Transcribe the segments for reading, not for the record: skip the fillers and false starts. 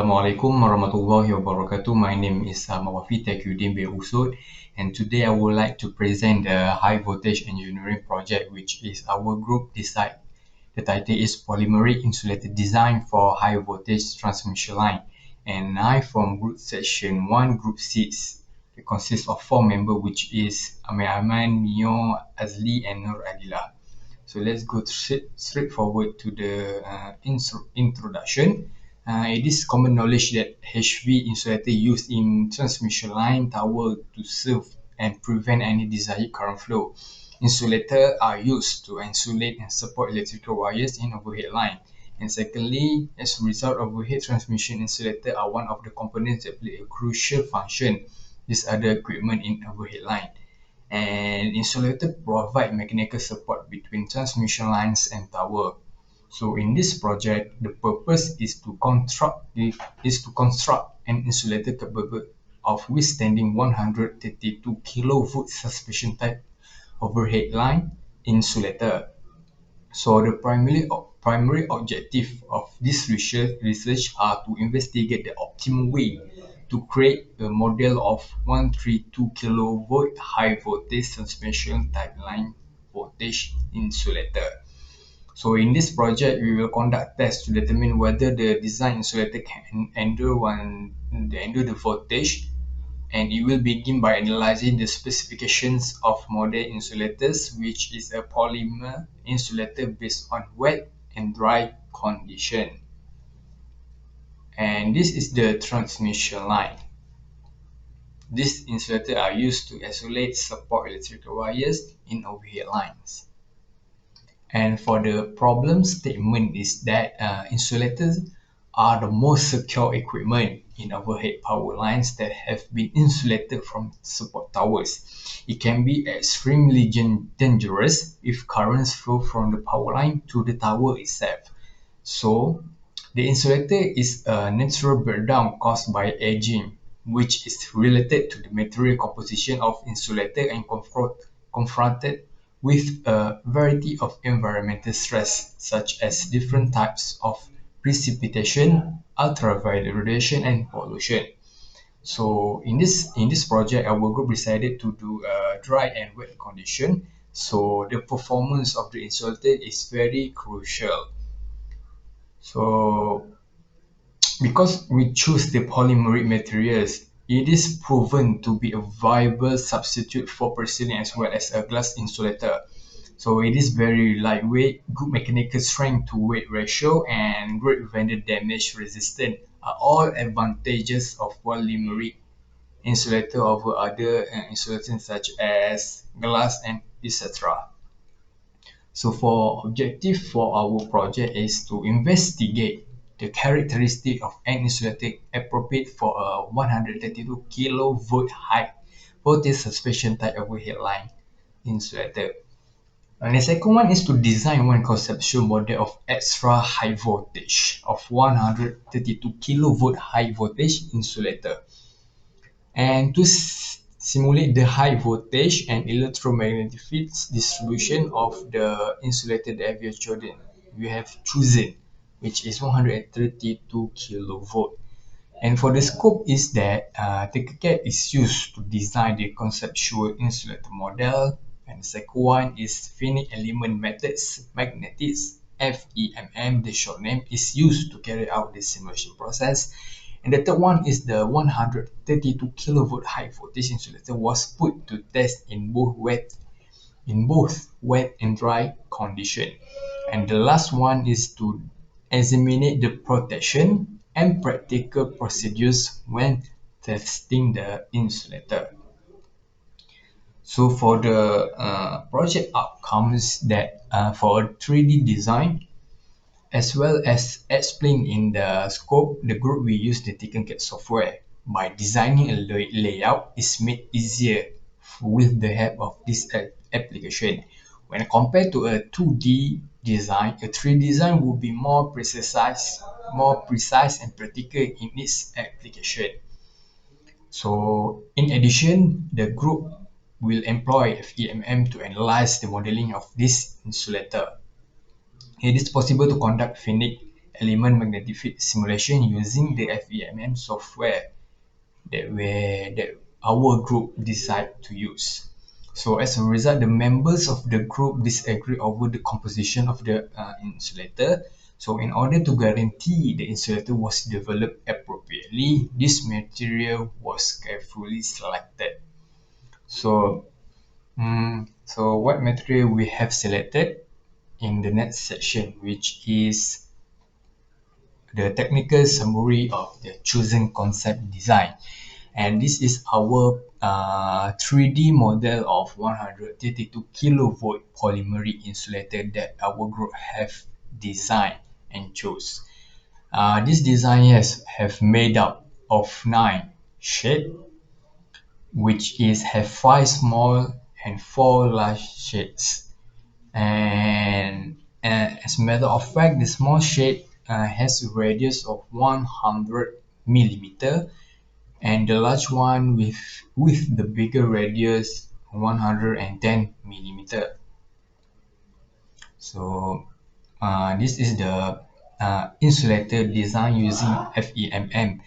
Assalamualaikum warahmatullahi wabarakatuh. My name is Mawafi Taqiyuddin bin Usud, and today I would like to present the high voltage engineering project, which is our group decide. The title is Polymeric Insulator Design for High Voltage Transmission Line, and I from group section 1, group 6. It consists of 4 members, which is Amir Aman, Mio, Azli, and Nur Adila. So let's go straight forward to the introduction. It is common knowledge that HV insulator used in transmission line tower to serve and prevent any desired current flow. Insulators are used to insulate and support electrical wires in overhead line. And secondly, as a result, overhead transmission insulators are one of the components that play a crucial function. These other equipment in overhead line. And insulator provide mechanical support between transmission lines and tower. So in this project, the purpose is to construct an insulator capable of withstanding 132 kilovolt suspension type overhead line insulator. So the primary objective of this research are to investigate the optimal way to create a model of 132 kilovolt high voltage suspension type line voltage insulator. So in this project, we will conduct tests to determine whether the design insulator can endure the voltage, and it will begin by analyzing the specifications of model insulators, which is a polymer insulator based on wet and dry condition. And this is the transmission line. These insulators are used to isolate support electrical wires in overhead lines. And for the problem statement is that insulators are the most secure equipment in overhead power lines that have been insulated from support towers. It can be extremely dangerous if currents flow from the power line to the tower itself. So the insulator is a natural breakdown caused by aging, which is related to the material composition of insulator and confronted with a variety of environmental stress, such as different types of precipitation, ultraviolet radiation, and pollution. So in this project, our group decided to do a dry and wet condition. So the performance of the insulator is very crucial. So because we choose the polymeric materials, it is proven to be a viable substitute for porcelain as well as a glass insulator. So it is very lightweight, good mechanical strength to weight ratio, and great vendor damage resistant are all advantages of polymeric insulator over other insulators such as glass and etc. So for objective for our project is to investigate the characteristic of an insulator appropriate for a 132 kilovolt high voltage suspension type overhead line insulator. And the second one is to design one conceptual model of extra high voltage of 132 kilovolt high voltage insulator. And to simulate the high voltage and electromagnetic fields distribution of the insulator that we have chosen, which is 132 kilovolt. And for the scope is that TicketCAD is used to design the conceptual insulator model, and the second one is finite element methods magnetics, FEMM, the short name, is used to carry out the simulation process. And the third one is the 132 kilovolt high voltage insulator was put to test in both wet and dry condition. And the last one is to examine the protection and practical procedures when testing the insulator. So for the project outcomes that for a 3D design, as well as explained in the scope, the group will use the TicketCAD software. By designing a layout is made easier with the help of this application. When compared to a 2D design, a 3D design will be more precise and practical in its application. So in addition, the group will employ FEMM to analyze the modeling of this insulator. It is possible to conduct finite element magnetic field simulation using the FEMM software that our group decided to use. So as a result, the members of the group disagree over the composition of the insulator. So in order to guarantee the insulator was developed appropriately, this material was carefully selected. So, so what material we have selected in the next section, which is the technical summary of the chosen concept design. And this is our 3D model of 132 kilovolt polymeric insulator that our group have designed and chose. This design have made up of 9 shades, which is have 5 small and 4 large shades. And as a matter of fact, the small shade has a radius of 100 millimeter, and the large one with the bigger radius 110 millimeter. So this is the insulator design using FEMM.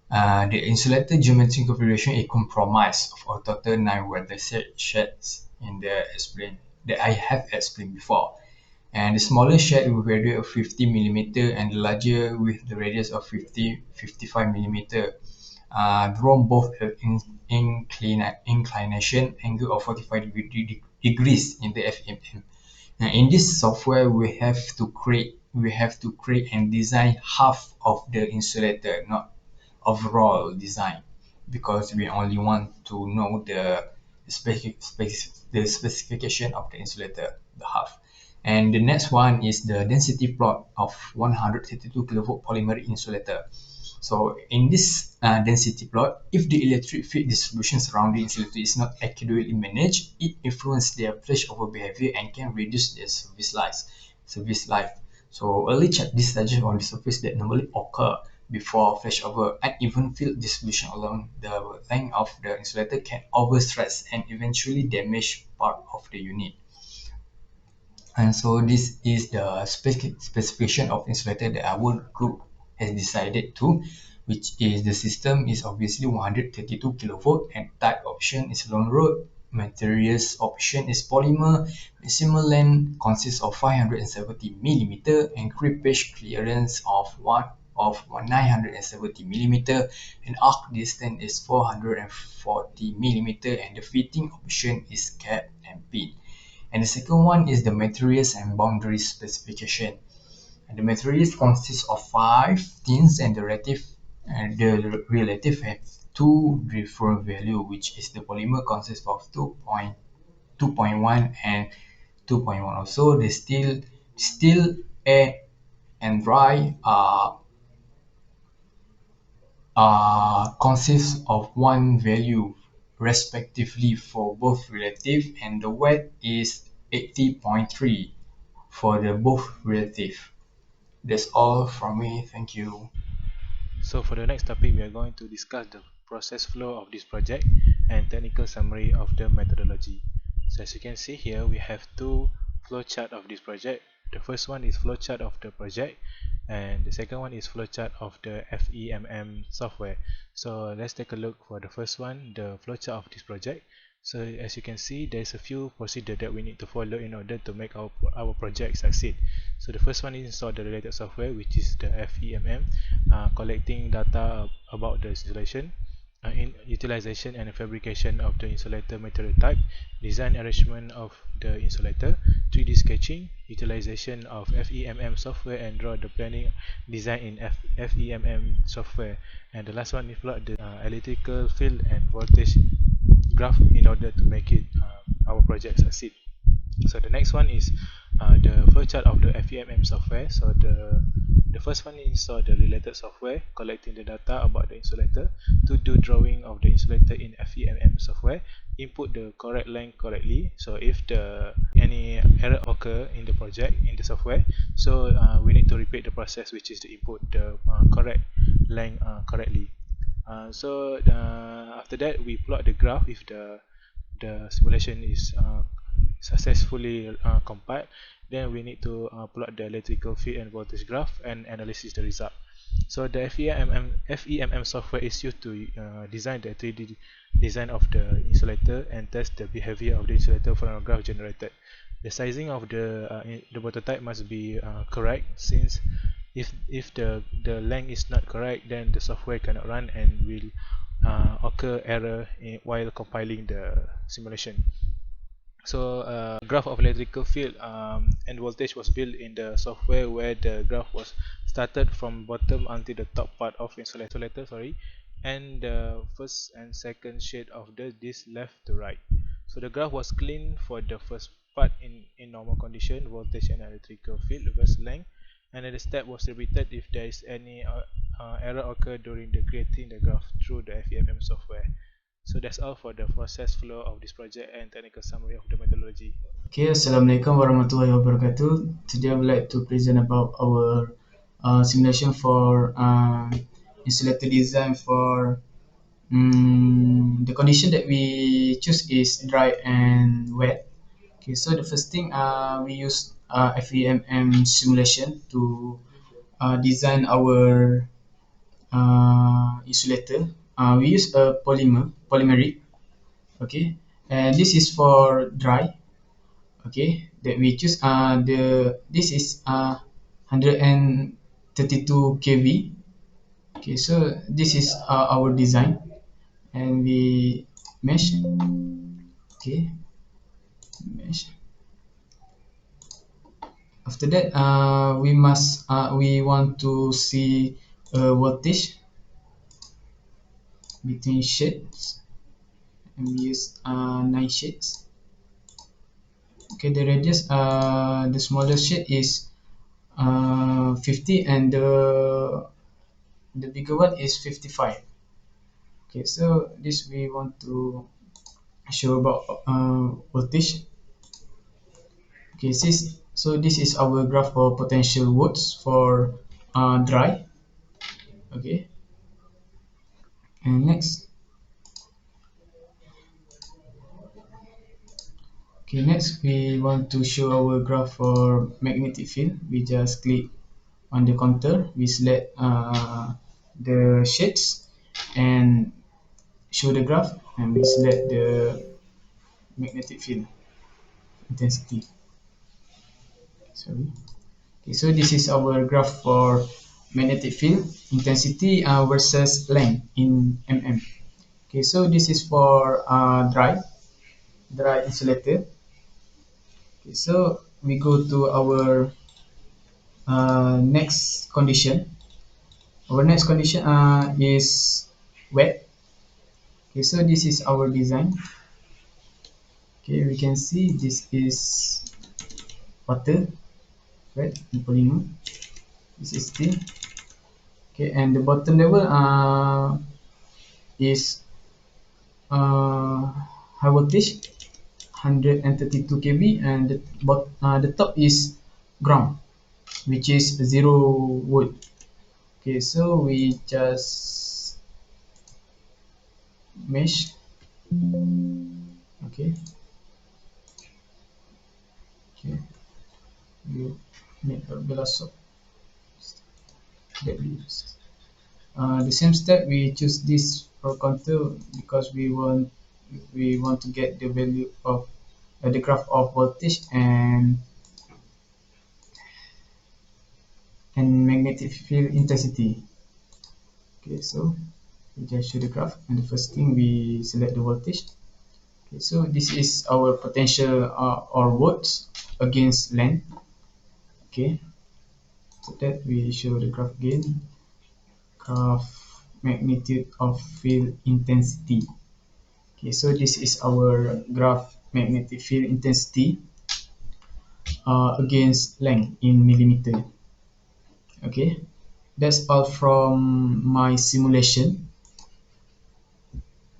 The insulator geometry configuration is comprised of a total 9 weather shades in the explain that I have explained before. And the smaller shed with radius of 50 millimeter and the larger with the radius of 55 millimeter, drawn both at inclination angle of 45 degrees in the FEMM. Now in this software we have to create and design half of the insulator, not overall design, because we only want to know the specification of the insulator, the half. And the next one is the density plot of 132 kilovolt polymeric insulator. So in this density plot, if the electric field distribution surrounding insulator is not accurately managed, it influences their flashover behavior and can reduce their service life. So early check discharges on the surface that normally occur before flashover. Uneven field distribution along the length of the insulator can overstress and eventually damage part of the unit. And so this is the specification of insulator that our group has decided to, which is the system is obviously 132 kilovolt and type option is long rod. Materials option is polymer. Maximum length consists of 570 millimeter and creepage clearance of 970 millimeter, and arc distance is 440 millimeter, and the fitting option is cap and pin. And the second one is the materials and boundaries specification. And the materials consists of 5 things, and the relative have 2 different value, which is the polymer consists of 2.1 and 2.1. Also the steel, air and dry consists of 1 value respectively for both relative, and the weight is 80.3 for the both relative. That's all from me. Thank you. So for the next topic, we are going to discuss the process flow of this project and technical summary of the methodology. So as you can see here, we have 2 flowchart of this project. The first one is flowchart of the project, and the second one is flowchart of the FEMM software. So let's take a look for the first one, the flowchart of this project. So as you can see, there's a few procedures that we need to follow in order to make our project succeed. So the first one is install the related software, which is the FEMM, collecting data about the installation, in utilization and fabrication of the insulator material type, design arrangement of the insulator, 3D sketching, utilization of FEMM software, and draw the planning design in FEMM software. And the last one is plot the electrical field and voltage graph in order to make it our project succeed. So the next one is the flowchart of the FEMM software. So the first one is install the related software, collecting the data about the insulator, to do drawing of the insulator in FEMM software, input the correct length correctly. So if any error occur in the project in the software, so we need to repeat the process, which is to input the correct length correctly. After that, we plot the graph if the simulation is successfully compiled, then we need to plot the electrical field and voltage graph and analyze the result. So the FEMM software is used to design the 3D design of the insulator and test the behavior of the insulator from a graph generated. The sizing of the prototype must be correct, since if the length is not correct, then the software cannot run and will occur error while compiling the simulation. So graph of electrical field and voltage was built in the software, where the graph was started from bottom until the top part of insulator, and the first and second shade of the disc left to right. So the graph was clean for the first part in normal condition, voltage and electrical field versus length, and then the step was repeated if there is any error occur during the creating the graph through the FEMM software. So that's all for the process flow of this project and technical summary of the methodology. Okay, Assalamualaikum warahmatullahi wabarakatuh. Today I would like to present about our simulation for insulator design for the condition that we choose is dry and wet. Okay, so the first thing we use FEMM simulation to design our insulator. We use a polymeric. Okay, and this is for dry. Okay, that we choose this is 132 kV. Okay, so this is our design, and we mesh. Okay, mesh. After that we want to see voltage between shades, and we use 9 shades. Okay, the radius the smallest shade is 50, and the bigger one is 55. Okay, so this we want to show about voltage. Okay, this is our graph for potential volts for dry. Okay, and next. Okay, next we want to show our graph for magnetic field. We just click on the contour, we select the shades and show the graph, and we select the magnetic field intensity. Sorry. Okay, so this is our graph for magnetic field intensity versus length in mm. Okay, so this is for dry insulator. Okay, so we go to our next condition. Our next condition is wet. Okay, so this is our design. Okay, we can see this is water, right, in polymer. This is steel. Okay, and the bottom level is high voltage 132 kV, and the top is ground, which is 0 volt. Okay, so we just mesh. Okay, okay, you make a velocity that we use. The same step, we choose this for contour because we want to get the value of the graph of voltage and magnetic field intensity. Okay, so we just show the graph, and the first thing we select the voltage. Okay, so this is our potential or volts against length. Okay, so that we show the graph again, graph magnitude of field intensity. Okay, so this is our graph magnetic field intensity against length in millimeter. Okay, that's all from my simulation.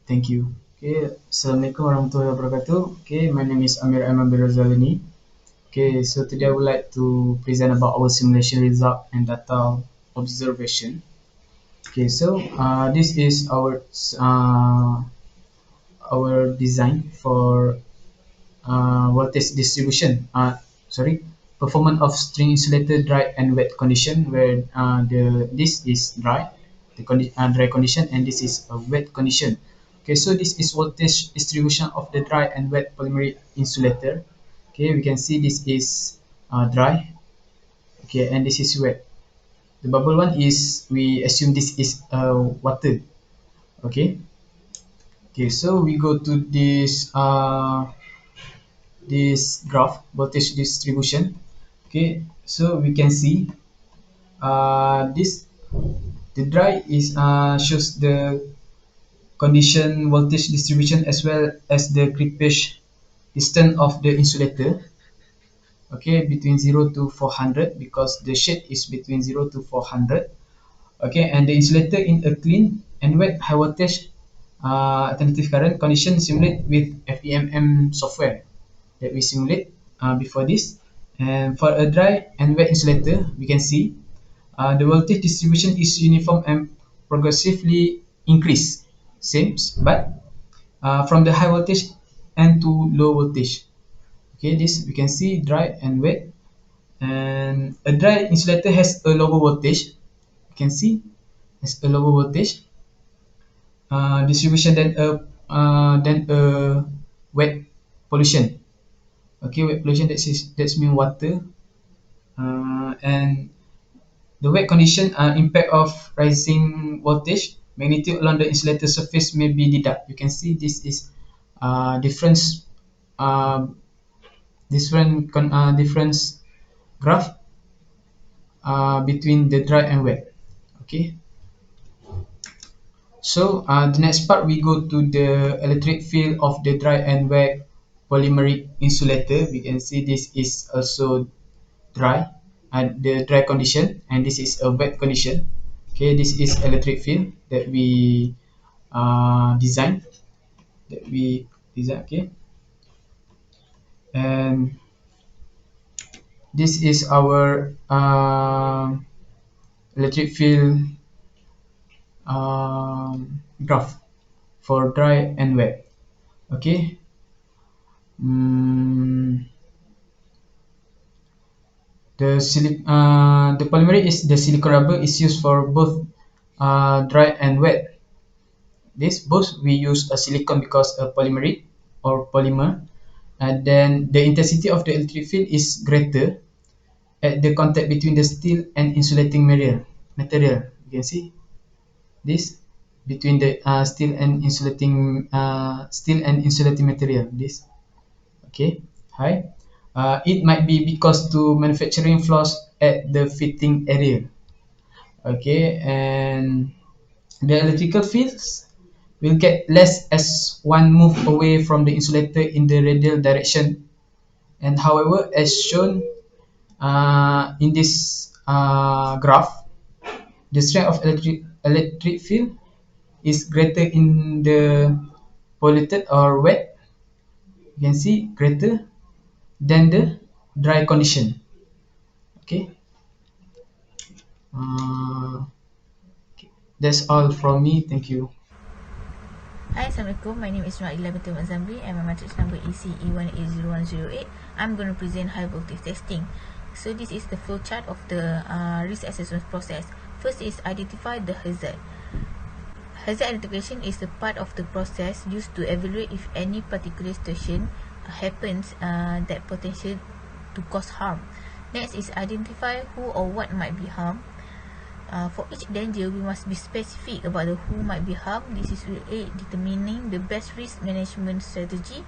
Thank you. Okay, Assalamualaikum warahmatullahi wabarakatuh. Okay, my name is Amir Ahmad Birazalini. Okay, so today I would like to present about our simulation result and data observation. Okay, so this is our design for voltage distribution. Performance of string insulator dry and wet condition, where this is dry, dry condition, and this is a wet condition. Okay, so this is voltage distribution of the dry and wet polymeric insulator. Okay, we can see this is dry. Okay, and this is wet. The bubble one is, we assume this is water. Okay. Okay, so we go to this graph, voltage distribution. Okay, so we can see this, the dry is shows the condition voltage distribution as well as the creepage distance of the insulator. Okay, between 0 to 400, because the shade is between 0 to 400. Okay, and the insulator in a clean and wet high voltage alternative current condition simulate with FEMM software that we simulate before this. And for a dry and wet insulator, we can see the voltage distribution is uniform and progressively increase, same, but from the high voltage and to low voltage. Okay, this we can see dry and wet, and a dry insulator has a lower voltage. You can see has a lower voltage distribution than a wet pollution. Okay, wet pollution, that's mean water, and the wet condition impact of rising voltage magnitude along the insulator surface may be deducted. You can see this is difference difference graph between the dry and wet. Okay, so the next part we go to the electric field of the dry and wet polymeric insulator. We can see this is also dry, the dry condition, and this is a wet condition. Okay, this is electric field that we design okay, and this is our electric field graph for dry and wet. Okay. The polymeric is the silicone rubber is used for both dry and wet. This both we use a silicone because a polymeric or polymer, and then the intensity of the electric field is greater at the contact between the steel and insulating material. You can see this between the steel and insulating material. This okay, high. It might be because to manufacturing flaws at the fitting area. Okay, and the electrical fields will get less as one move away from the insulator in the radial direction. And however, as shown in this graph, the strength of electric field is greater in the polluted or wet. You can see greater than the dry condition. Okay. That's all from me. Thank you. Hi, Assalamualaikum. My name is Naila Bintul Mazamri and my matrix number is CE180108. I'm going to present high voltage testing. So this is the flow chart of the risk assessment process. First is identify the hazard. Hazard identification is the part of the process used to evaluate if any particular situation happens that potential to cause harm. Next is identify who or what might be harmed. For each danger, we must be specific about the who might be harmed. This is determining the best risk management strategy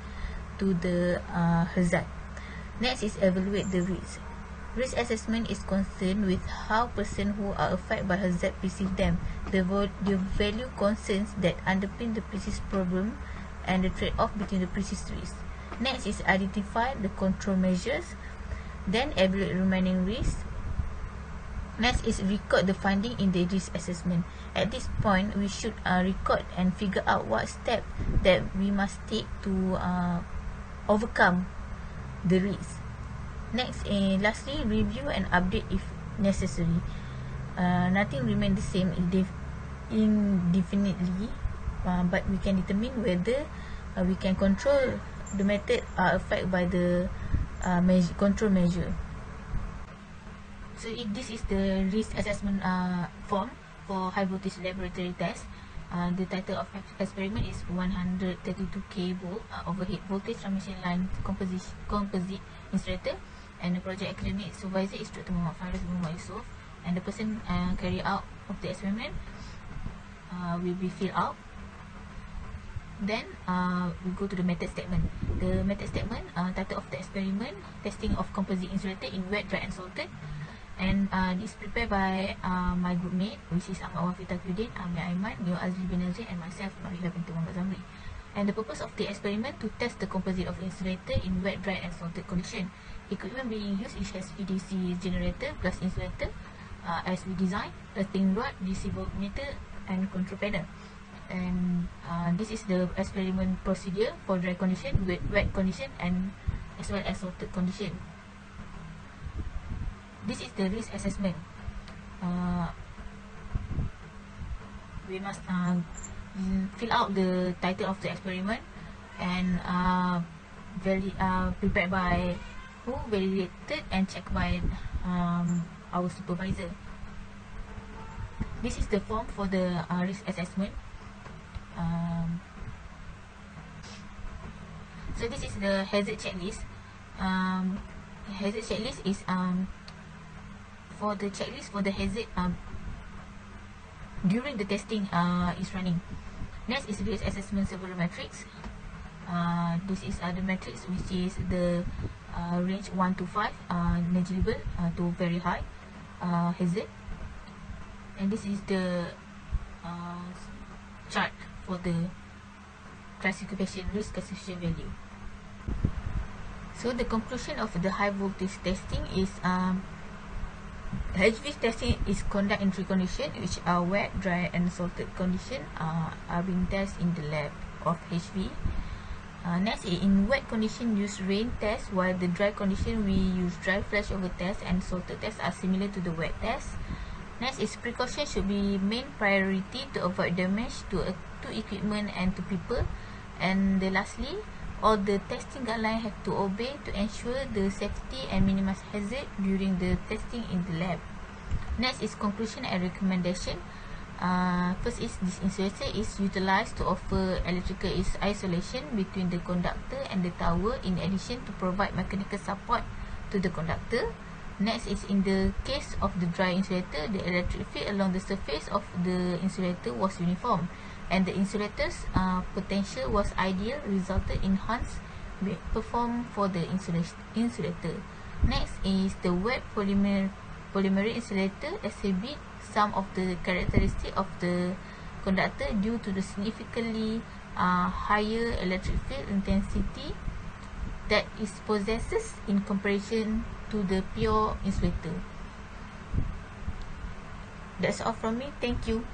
to the hazard. Next is evaluate the risk. Risk assessment is concerned with how persons who are affected by hazard perceive them, the value concerns that underpin the precise problem, and the trade-off between the precise risk. Next is identify the control measures. Then evaluate remaining risks. Next is record the finding in the risk assessment. At this point, we should record and figure out what step that we must take to overcome the risk. Next, lastly, review and update if necessary. Nothing remains the same indefinitely, but we can determine whether we can control the method are affected by the control measure. So this is the risk assessment form for high voltage laboratory test. The title of experiment is 132 kV overhead voltage transmission line composite insulator, and the project academic supervisor is Dr. Muhammad Faris Muhammad Yusof, and the person carry out of the experiment will be filled out. Then we go to the method statement. The method statement, title of the experiment, testing of composite insulator in wet, dry and salted, and it's prepared by my group mate, which is Ahmad Wafi Taqiyuddin, Amir Aiman, Neo Azli bin Nazir, and myself, Marilah binti Muhammad Zamri. And the purpose of the experiment to test the composite of insulator in wet, dry and salted condition. Equipment being used is HVDC generator plus insulator, as we design, a thin rod, DC voltmeter and control panel. And this is the experiment procedure for dry condition, wet condition, and as well as salted condition. This is the risk assessment. We must fill out the title of the experiment and prepared by who, validated and checked by our supervisor. This is the form for the risk assessment. So this is the hazard checklist. Hazard checklist is for the checklist for the hazard during the testing is running. Next is risk assessment several matrix. This is the matrix which is the range 1 to 5, negligible to very high hazard, and this is the chart for the classification, risk classification value. So the conclusion of the high voltage testing is HV testing is conducted in 3 conditions, which are wet, dry and salted condition are being tested in the lab of HV. Next, in wet condition use rain test, while the dry condition we use dry flashover test, and salted tests are similar to the wet test. Next is precaution should be main priority to avoid damage to equipment and to people. And lastly, all the testing guidelines have to obey to ensure the safety and minimize hazard during the testing in the lab. Next is conclusion and recommendation. First is this insulator is utilized to offer electrical isolation between the conductor and the tower, in addition to provide mechanical support to the conductor. Next is in the case of the dry insulator, the electric field along the surface of the insulator was uniform, and the insulator's potential was ideal, resulted in enhanced perform for the insulator. Next is the wet polymeric insulator exhibit some of the characteristics of the conductor due to the significantly higher electric field intensity that it possesses in comparison to the pure insulator. That's all from me. Thank you.